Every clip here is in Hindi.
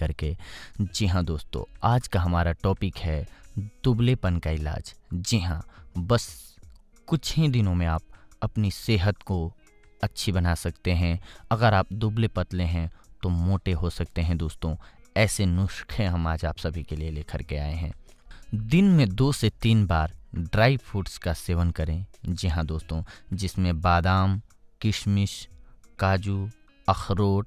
करके। जी हाँ दोस्तों, आज का हमारा टॉपिक है दुबलेपन का इलाज। जी हाँ, बस कुछ ही दिनों में आप अपनी सेहत को अच्छी बना सकते हैं। अगर आप दुबले पतले हैं तो मोटे हो सकते हैं दोस्तों। ऐसे नुस्खे हम आज आप सभी के लिए लेकर के आए हैं। दिन में 2 से 3 बार ड्राई फ्रूट्स का सेवन करें। जी हाँ दोस्तों, जिसमें बादाम, किशमिश, काजू, अखरोट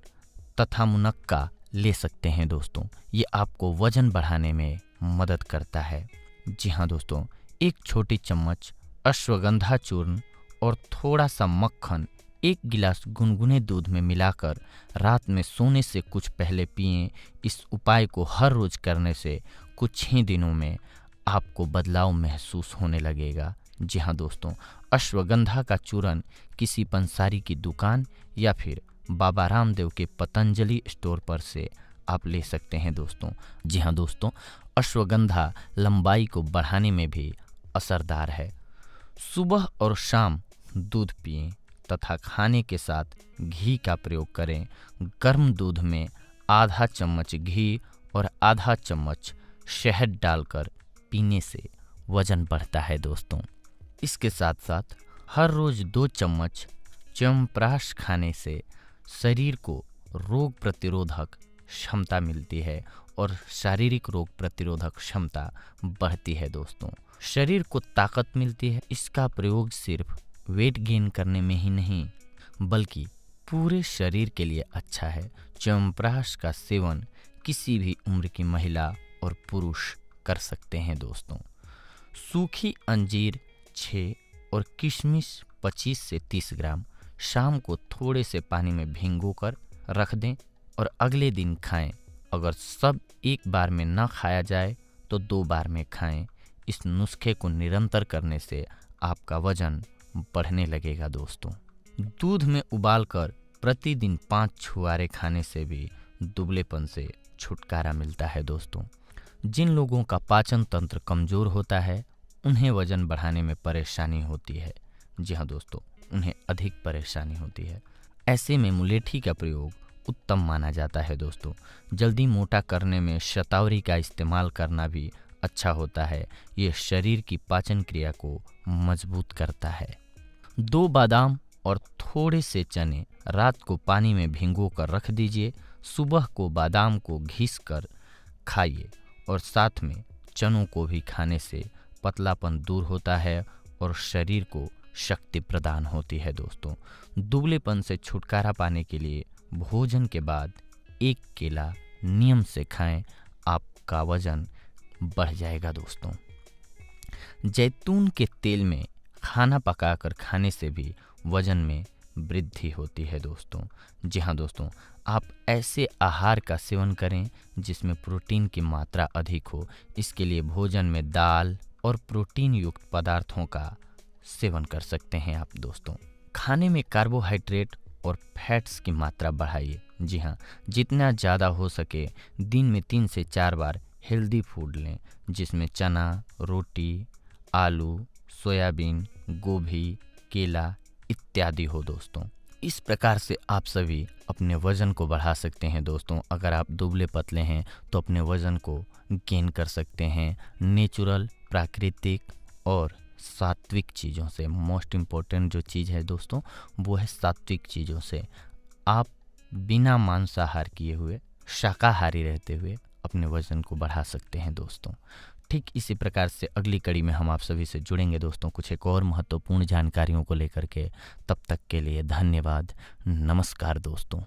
तथा मुनक्का ले सकते हैं दोस्तों। ये आपको वजन बढ़ाने में मदद करता है। जी हाँ दोस्तों, 1 छोटी चम्मच अश्वगंधा चूर्ण और थोड़ा सा मक्खन 1 गिलास गुनगुने दूध में मिलाकर रात में सोने से कुछ पहले पिएं। इस उपाय को हर रोज करने से कुछ ही दिनों में आपको बदलाव महसूस होने लगेगा। जी हाँ दोस्तों, अश्वगंधा का चूर्ण किसी पंसारी की दुकान या फिर बाबा रामदेव के पतंजलि स्टोर पर से आप ले सकते हैं दोस्तों। जी हाँ दोस्तों, अश्वगंधा लंबाई को बढ़ाने में भी असरदार है। सुबह और शाम दूध पिएं तथा खाने के साथ घी का प्रयोग करें। गर्म दूध में आधा चम्मच घी और आधा चम्मच शहद डालकर पीने से वजन बढ़ता है दोस्तों। इसके साथ साथ हर रोज 2 चम्मच च्यवनप्राश खाने से शरीर को रोग प्रतिरोधक क्षमता मिलती है और शारीरिक रोग प्रतिरोधक क्षमता बढ़ती है दोस्तों। शरीर को ताकत मिलती है। इसका प्रयोग सिर्फ वेट गेन करने में ही नहीं बल्कि पूरे शरीर के लिए अच्छा है। च्यवनप्राश का सेवन किसी भी उम्र की महिला और पुरुष कर सकते हैं दोस्तों। सूखी अंजीर 6 और किशमिश 25 से 30 ग्राम शाम को थोड़े से पानी में भिगोकर रख दें और अगले दिन खाएं। अगर सब एक बार में न खाया जाए तो 2 बार में खाएं। इस नुस्खे को निरंतर करने से आपका वजन बढ़ने लगेगा दोस्तों। दूध में उबालकर प्रतिदिन 5 छुहारे खाने से भी दुबलेपन से छुटकारा मिलता है दोस्तों। जिन लोगों का पाचन तंत्र कमजोर होता है उन्हें वजन बढ़ाने में परेशानी होती है। जी हाँ दोस्तों, उन्हें अधिक परेशानी होती है। ऐसे में मुलेठी का प्रयोग उत्तम माना जाता है दोस्तों। जल्दी मोटा करने में शतावरी का इस्तेमाल करना भी अच्छा होता है। ये शरीर की पाचन क्रिया को मजबूत करता है। 2 बादाम और थोड़े से चने रात को पानी में भिगोकर रख दीजिए। सुबह को बादाम को घिस कर खाइए और साथ में चनों को भी खाने से पतलापन दूर होता है और शरीर को शक्ति प्रदान होती है दोस्तों। दुबलेपन से छुटकारा पाने के लिए भोजन के बाद 1 केला नियम से खाएं। आपका वजन बढ़ जाएगा दोस्तों। जैतून के तेल में खाना पकाकर खाने से भी वजन में वृद्धि होती है दोस्तों। जी हाँ दोस्तों, आप ऐसे आहार का सेवन करें जिसमें प्रोटीन की मात्रा अधिक हो। इसके लिए भोजन में दाल और प्रोटीन युक्त पदार्थों का सेवन कर सकते हैं आप दोस्तों। खाने में कार्बोहाइड्रेट और फैट्स की मात्रा बढ़ाइए। जी हाँ, जितना ज़्यादा हो सके दिन में 3 से 4 बार हेल्दी फूड लें, जिसमें चना, रोटी, आलू, सोयाबीन, गोभी, केला इत्यादि हो दोस्तों। इस प्रकार से आप सभी अपने वजन को बढ़ा सकते हैं दोस्तों। अगर आप दुबले पतले हैं तो अपने वजन को गेन कर सकते हैं नेचुरल, प्राकृतिक और सात्विक चीज़ों से। मोस्ट इम्पोर्टेंट जो चीज़ है दोस्तों वो है सात्विक चीज़ों से। आप बिना मांसाहार किए हुए शाकाहारी रहते हुए अपने वजन को बढ़ा सकते हैं दोस्तों। ठीक इसी प्रकार से अगली कड़ी में हम आप सभी से जुड़ेंगे दोस्तों कुछ एक और महत्वपूर्ण जानकारियों को लेकर के। तब तक के लिए धन्यवाद। नमस्कार दोस्तों।